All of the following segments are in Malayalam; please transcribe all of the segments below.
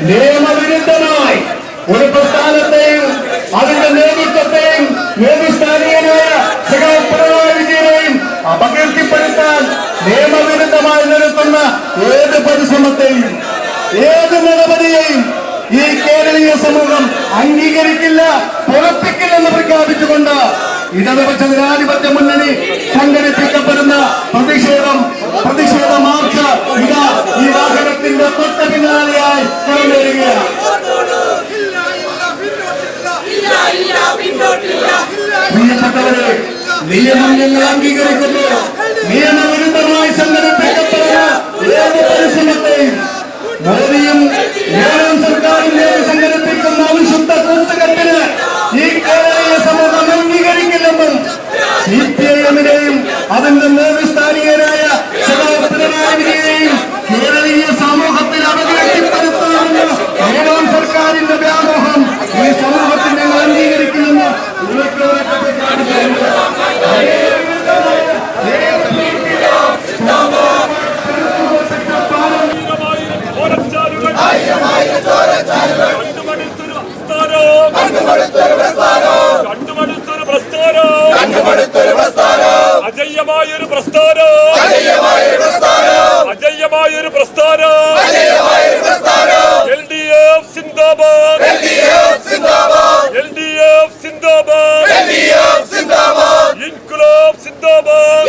നിയമവിരുദ്ധമായി ഒരു പ്രസ്ഥാനത്തെയും അതിന്റെ നേതൃത്വത്തെയും നേതൃസ്ഥാനീയനായ പിണറായി വിജയനെയും അപകീർത്തിപ്പെടുത്താൻ നിയമവിരുദ്ധമായി നടത്തുന്ന ഏത് പരിശ്രമത്തെയും ഏത് നടപടിയെയും ഈ കേരളീയ സമൂഹം അംഗീകരിക്കില്ല, പുറപ്പിക്കില്ലെന്ന് പ്രഖ്യാപിച്ചുകൊണ്ട് ഇടതുപക്ഷ ജനാധിപത്യ മുന്നണി സംഘടിപ്പിക്കപ്പെടുന്ന പ്രതിഷേധ മാർച്ച് ഇതാ ഈ വാഹനത്തിന്റെ തൊട്ട പിന്നാലെയായി കടന്നുവരികയാണ്. പ്രിയപ്പെട്ടവരെ, നിയമം ഞങ്ങൾ അംഗീകരിക്കുന്നു. നിയമവിരുദ്ധമായി സംഘടിപ്പിക്കപ്പെടുന്ന ഏത് പരിശ്രമത്തെയും മോദിയും സർക്കാരും സംഘടിപ്പിക്കുന്ന അവിശുദ്ധ കൂട്ടുകെട്ടിന് ഈ കേരളീയ സമൂഹം അംഗീകരിക്കില്ലെന്നും CPIM-നെയും അതിന്റെ നേതൃസ്ഥാനീയരായ പിണറായി വിജയനെയും കേരളീയ സമൂഹത്തിൽ അപകീർത്തിപ്പെടുത്താമെന്ന് സർക്കാരിന്റെ വ്യാമോഹം ഈ സമൂഹത്തിൽ ഞങ്ങൾ അംഗീകരിക്കില്ലെന്ന് അജയ്യമായൊരു പ്രസ്ഥാനം LDF സിന്ദാബാദ്, LDF സിന്ദാബാദ്, ഇൻക്ലാബ് സിന്ദാബാദ്,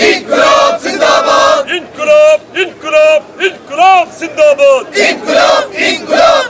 ഇൻക്ലാബ് സിന്ദാബാദ്.